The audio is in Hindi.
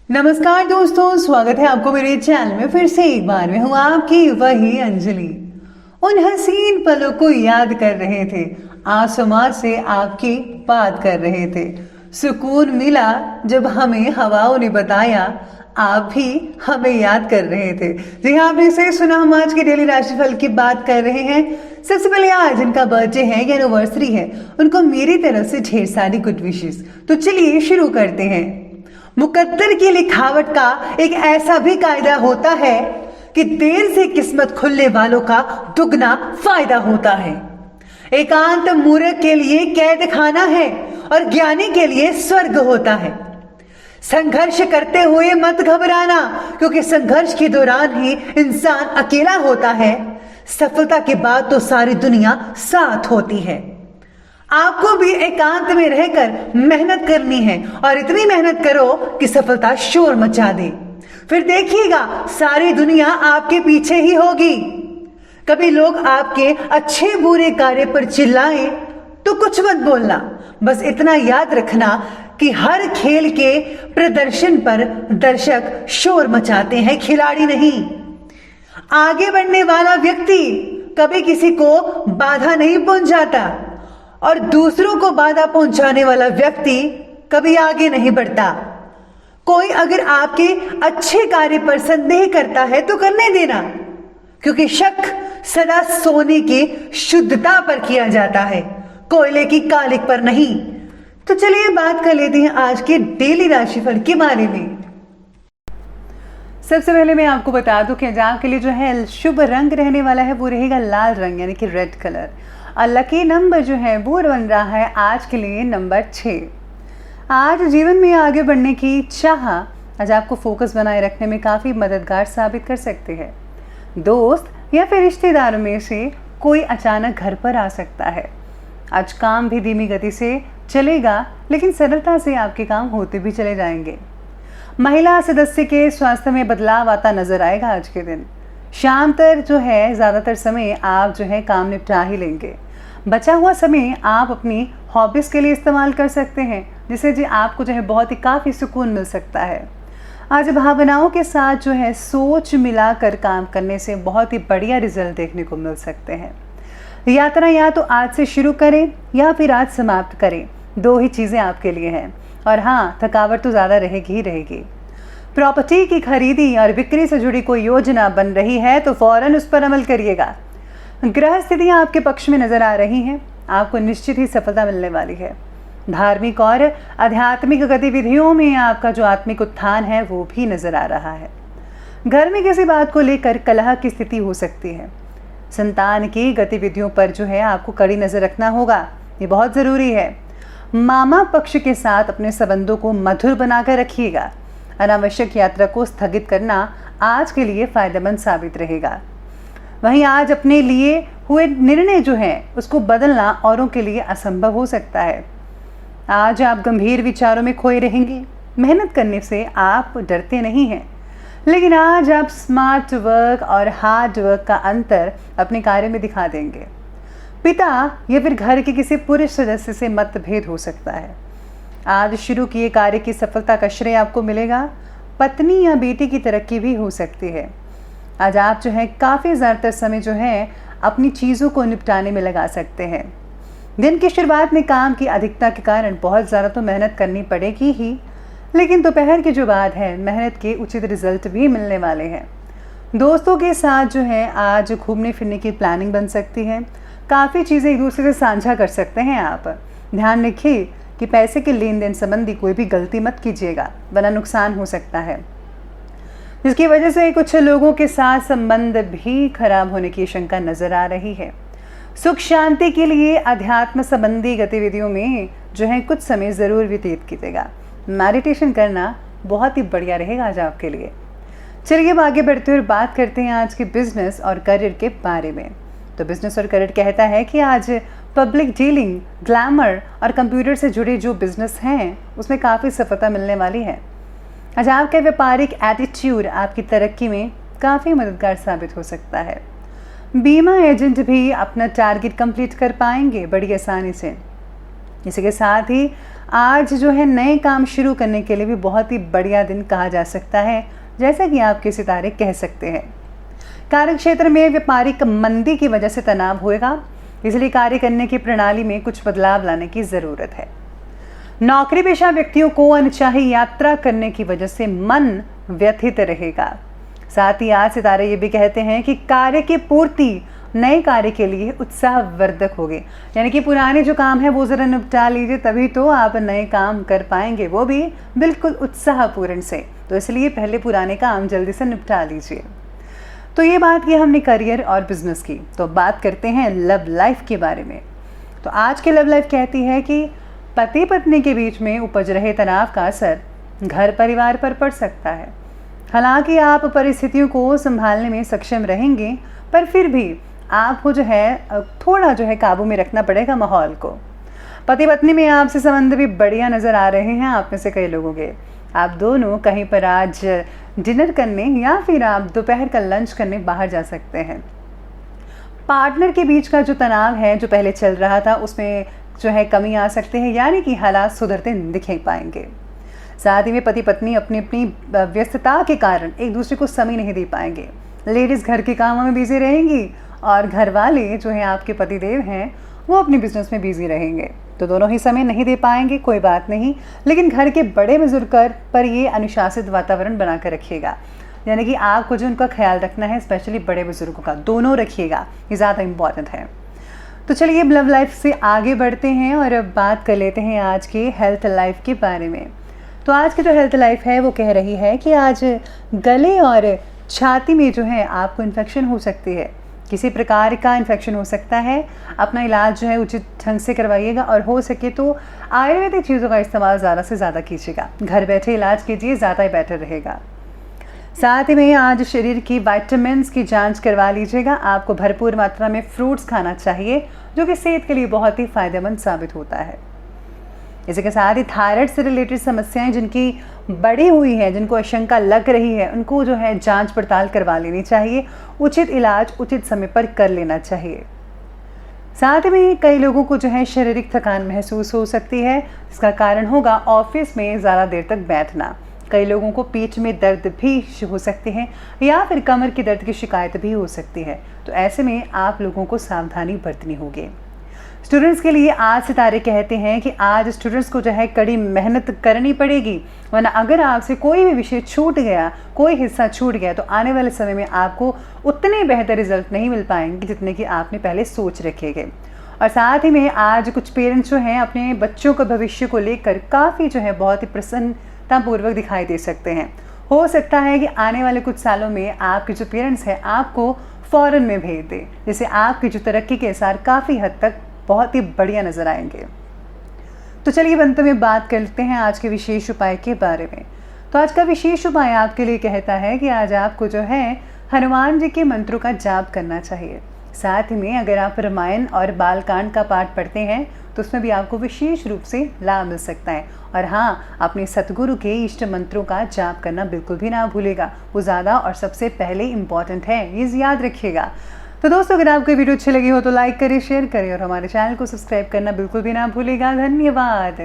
नमस्कार दोस्तों, स्वागत है आपको मेरे चैनल में फिर से एक बार। मैं हूँ आपकी वही अंजलि। उन हसीन पलों को याद कर रहे थे, आसमां से आपकी बात कर रहे थे। सुकून मिला जब हमें हवाओं ने बताया, आप भी हमें याद कर रहे थे। जी हाँ, आपने सही सुना, हम आज की डेली राशिफल की बात कर रहे हैं। सबसे पहले आज जिनका बर्थडे है या एनिवर्सरी है, उनको मेरी तरफ से ढेर सारी गुड विशेस। तो चलिए शुरू करते हैं। मुकद्दर की लिखावट का एक ऐसा भी कायदा होता है कि देर से किस्मत खुलने वालों का दुगना फायदा होता है। एकांत मूर्ख के लिए कैद खाना है और ज्ञानी के लिए स्वर्ग होता है। संघर्ष करते हुए मत घबराना, क्योंकि संघर्ष के दौरान ही इंसान अकेला होता है। सफलता के बाद तो सारी दुनिया साथ होती है। आपको भी एकांत में रहकर मेहनत करनी है और इतनी मेहनत करो कि सफलता शोर मचा दे। फिर देखिएगा सारी दुनिया आपके पीछे ही होगी। कभी लोग आपके अच्छे बुरे कार्य पर चिल्लाएं तो कुछ मत बोलना, बस इतना याद रखना कि हर खेल के प्रदर्शन पर दर्शक शोर मचाते हैं, खिलाड़ी नहीं। आगे बढ़ने वाला व्यक्ति कभी किसी को बाधा नहीं पहुंचाता और दूसरों को बाधा पहुंचाने वाला व्यक्ति कभी आगे नहीं बढ़ता। कोई अगर आपके अच्छे कार्य पर संदेह करता है तो करने देना, क्योंकि शक सदा सोने की शुद्धता पर किया जाता है, कोयले की कालिक पर नहीं। तो चलिए बात कर लेते हैं आज के डेली राशिफल के बारे में। सबसे पहले मैं आपको बता दूं कि आज आपके लिए जो है शुभ रंग रहने वाला है वो रहेगा लाल रंग, यानी कि रेड कलर। और लकी नंबर जो है वो बन रहा है आज के लिए नंबर 6। आज जीवन में आगे बढ़ने की चाह आज आपको फोकस बनाए रखने में काफ़ी मददगार साबित कर सकते हैं। दोस्त या फिर रिश्तेदारों में से कोई अचानक घर पर आ सकता है। आज काम भी धीमी गति से चलेगा, लेकिन सरलता से आपके काम होते भी चले जाएंगे। महिला सदस्य के स्वास्थ्य में बदलाव आता नजर आएगा आज के दिन। शाम तक जो है ज़्यादातर समय आप जो है काम निपटा ही लेंगे। बचा हुआ समय आप अपनी हॉबीज़ के लिए इस्तेमाल कर सकते हैं, जिससे जी आपको जो है बहुत ही काफ़ी सुकून मिल सकता है। आज भावनाओं के साथ जो है सोच मिलाकर काम करने से बहुत ही बढ़िया रिजल्ट देखने को मिल सकते हैं। यात्रा या तो आज से शुरू करें या फिर आज समाप्त करें, दो ही चीज़ें आपके लिए हैं। और हाँ, थकावट तो ज़्यादा रहेगी ही रहेगी। प्रॉपर्टी की खरीदी और बिक्री से जुड़ी कोई योजना बन रही है तो फौरन उस पर अमल करिएगा। ग्रह स्थितियाँ आपके पक्ष में नजर आ रही हैं, आपको निश्चित ही सफलता मिलने वाली है। धार्मिक और आध्यात्मिक गतिविधियों में आपका जो आत्मिक उत्थान है वो भी नजर आ रहा है। घर में किसी बात को लेकर कलह की स्थिति हो सकती है। संतान की गतिविधियों पर जो है आपको कड़ी नजर रखना होगा, ये बहुत ज़रूरी है। मामा पक्ष के साथ अपने संबंधों को मधुर बनाकर रखिएगा। अनावश्यक यात्रा को स्थगित करना आज के लिए फायदेमंद साबित रहेगा। वहीं आज अपने लिए हुए निर्णय जो है उसको बदलना औरों के लिए असंभव हो सकता है। आज आप गंभीर विचारों में खोए रहेंगे। मेहनत करने से आप डरते नहीं हैं, लेकिन आज आप स्मार्ट वर्क और हार्ड वर्क का अंतर अपने कार्य में दिखा देंगे। पिता या फिर घर के किसी पुरुष सदस्य से मतभेद हो सकता है। आज शुरू किए कार्य की सफलता का श्रेय आपको मिलेगा। पत्नी या बेटी की तरक्की भी हो सकती है। आज आप जो है काफ़ी ज़्यादातर समय जो है अपनी चीज़ों को निपटाने में लगा सकते हैं। दिन की शुरुआत में काम की अधिकता के कारण बहुत ज़्यादा तो मेहनत करनी पड़ेगी ही, लेकिन दोपहर की जो बात है मेहनत के उचित रिजल्ट भी मिलने वाले हैं। दोस्तों के साथ जो है आज घूमने फिरने की प्लानिंग बन सकती है। काफ़ी चीज़ें एक दूसरे से साझा कर सकते हैं आप। ध्यान रखिए कि पैसे के लेन देन संबंधी कोई भी गलती मत कीजिएगा, वरना नुकसान हो सकता है, जिसकी वजह से कुछ लोगों के साथ संबंध भी खराब होने की शंका नजर आ रही है। सुख शांति के लिए अध्यात्म संबंधी गतिविधियों में जो है कुछ समय ज़रूर व्यतीत कीजिएगा। मेडिटेशन करना बहुत ही बढ़िया रहेगा आज आपके लिए। चलिए अब आगे बढ़ते हुए बात करते हैं आज के बिजनेस और करियर के बारे में। तो बिजनेस और करियर कहता है कि आज पब्लिक डीलिंग, ग्लैमर और कंप्यूटर से जुड़े जो बिजनेस हैं उसमें काफ़ी सफलता मिलने वाली है। आज आपका व्यापारिक एटीट्यूड आपकी तरक्की में काफ़ी मददगार साबित हो सकता है। बीमा एजेंट भी अपना टारगेट कंप्लीट कर पाएंगे बड़ी आसानी से। इसी के साथ ही आज जो है नए काम शुरू करने के लिए भी बहुत ही बढ़िया दिन कहा जा सकता है, जैसा कि आपके सितारे कह सकते हैं। कार्य क्षेत्र में व्यापारिक मंदी की वजह से तनाव होगा, इसलिए कार्य करने की प्रणाली में कुछ बदलाव लाने की ज़रूरत है। नौकरी पेशा व्यक्तियों को अनचाही यात्रा करने की वजह से मन व्यथित रहेगा। साथ ही आज सितारे ये भी कहते हैं कि कार्य की पूर्ति नए कार्य के लिए उत्साहवर्धक होगी, यानी कि पुराने जो काम है वो ज़रा निपटा लीजिए, तभी तो आप नए काम कर पाएंगे, वो भी बिल्कुल उत्साहपूर्ण से। तो इसलिए पहले पुराने काम जल्दी से निपटा लीजिए। तो ये बात की हमने करियर और बिजनेस की, तो बात करते हैं लव लाइफ के बारे में। तो आज की लव लाइफ कहती है कि पति पत्नी के बीच में उपज रहे तनाव का असर घर परिवार पर पड़ सकता है। हालांकि आप परिस्थितियों को संभालने में सक्षम रहेंगे, पर फिर भी आपको जो है थोड़ा जो है काबू में रखना पड़ेगा माहौल को। पति पत्नी में आपसे संबंध भी बढ़िया नज़र आ रहे हैं आप में से कई लोगों के। आप दोनों कहीं पर आज डिनर करने या फिर आप दोपहर का लंच करने बाहर जा सकते हैं। पार्टनर के बीच का जो तनाव है जो पहले चल रहा था उसमें जो है कमी आ सकते हैं, यानी कि हालात सुधरते दिख पाएंगे। साथ ही में पति पत्नी अपनी अपनी व्यस्तता के कारण एक दूसरे को समय नहीं दे पाएंगे। लेडीज़ घर के कामों में बिजी रहेंगी और घर वाले जो हैं आपके पतिदेव हैं वो अपने बिजनेस में बिजी रहेंगे, तो दोनों ही समय नहीं दे पाएंगे, कोई बात नहीं। लेकिन घर के बड़े बुजुर्ग पर ये अनुशासित वातावरण बना कर रखिएगा, यानी कि आपको जो उनका ख्याल रखना है, स्पेशली बड़े बुजुर्गों का, दोनों रखिएगा, ये ज़्यादा इम्पॉर्टेंट है। तो चलिए लव लाइफ से आगे बढ़ते हैं और अब बात कर लेते हैं आज के हेल्थ लाइफ के बारे में। तो आज की जो हेल्थ लाइफ है वो कह रही है कि आज गले और छाती में जो है आपको इन्फेक्शन हो सकती है, किसी प्रकार का इन्फेक्शन हो सकता है। अपना इलाज जो है उचित ढंग से करवाइएगा और हो सके तो आयुर्वेदिक चीज़ों का इस्तेमाल ज़्यादा से ज़्यादा कीजिएगा। घर बैठे इलाज कीजिए, ज़्यादा ही बेटर रहेगा। साथ ही में आज शरीर की विटामिन्स की जांच करवा लीजिएगा। आपको भरपूर मात्रा में फ्रूट्स खाना चाहिए, जो कि सेहत के लिए बहुत ही फ़ायदेमंद साबित होता है। इसी के साथ ही थायराइड से रिलेटेड समस्याएं जिनकी बढ़ी हुई है, जिनको आशंका लग रही है, उनको जो है जांच पड़ताल करवा लेनी चाहिए। उचित इलाज उचित समय पर कर लेना चाहिए। साथ में कई लोगों को जो है शारीरिक थकान महसूस हो सकती है, इसका कारण होगा ऑफिस में ज़्यादा देर तक बैठना। कई लोगों को पीठ में दर्द भी हो सकते हैं या फिर कमर की दर्द की शिकायत भी हो सकती है, तो ऐसे में आप लोगों को सावधानी बरतनी होगी। स्टूडेंट्स के लिए आज सितारे कहते हैं कि आज स्टूडेंट्स को जो है कड़ी मेहनत करनी पड़ेगी, वरना अगर आपसे कोई भी विषय छूट गया, कोई हिस्सा छूट गया, तो आने वाले समय में आपको उतने बेहतर रिजल्ट नहीं मिल पाएंगे जितने कि आपने पहले सोच रखे गए। और साथ ही में आज कुछ पेरेंट्स जो हैं अपने बच्चों के भविष्य को लेकर काफ़ी जो है बहुत ही प्रसन्नतापूर्वक दिखाई दे सकते हैं। हो सकता है कि आने वाले कुछ सालों में आपके जो पेरेंट्स हैं आपको फ़ॉरेन में भेज दें, जिससे आपकी जो तरक्की के आसार काफ़ी हद तक बहुत ही बढ़िया नज़र आएंगे। तो चलिए अंत में बात करते हैं आज के विशेष उपाय के बारे में। तो आज का विशेष उपाय आपके लिए कहता है कि आज आपको जो है हनुमान जी के मंत्रों का जाप करना चाहिए। साथ ही में अगर आप रामायण और बालकांड का पाठ पढ़ते हैं तो उसमें भी आपको विशेष रूप से लाभ मिल सकता है। और हाँ, अपने सतगुरु के इष्ट मंत्रों का जाप करना बिल्कुल भी ना भूलेगा, वो ज़्यादा और सबसे पहले इम्पॉर्टेंट है, ये याद रखिएगा। तो दोस्तों, अगर आपको वीडियो अच्छी लगी हो तो लाइक करें, शेयर करें और हमारे चैनल को सब्सक्राइब करना बिल्कुल भी ना भूलेगा। धन्यवाद।